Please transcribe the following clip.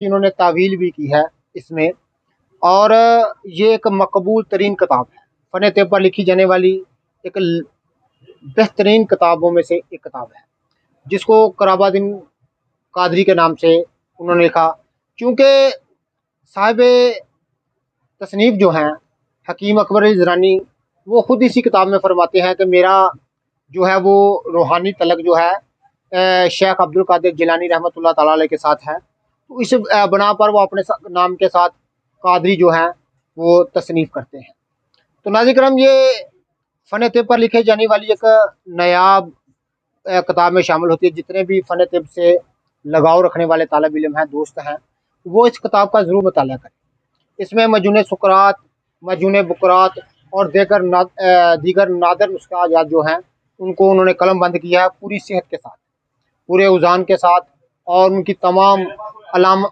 इन्होंने तावील भी की है इसमें। और ये एक मकबूल तरीन किताब है, फ़न तिब पर लिखी जाने वाली एक बेहतरीन किताबों में से एक किताब है, जिसको कराबादीन कादरी के नाम से उन्होंने लिखा। चूँकि साहिब तसनीफ़ जो हैं हकीम अकबर इज़रानी, वो ख़ुद इसी किताब में फरमाते हैं कि मेरा जो है वो रूहानी तलक जो है शेख अब्दुल कादिर जिलानी रहमतुल्लाह तआला अलैह के साथ है। तो इस बना पर वो अपने नाम के साथ कादरी जो हैं वो तसनीफ़ करते हैं। तो नाज़रीन किराम, ये फ़न तिब पर लिखे जाने वाली एक नायाब किताब में शामिल होती है। जितने भी फ़न तिब से लगाव रखने वाले तालिब इल्म हैं, दोस्त हैं, वो इस किताब का ज़रूर मुताला करें। इसमें मजून सुकरात, मजून बुकरात और दीगर नादर नुस्ख़ात जो हैं, उनको उन्होंने कलमबंद किया है पूरी सेहत के साथ, पूरे उज़ान के साथ, और उनकी तमाम अलाम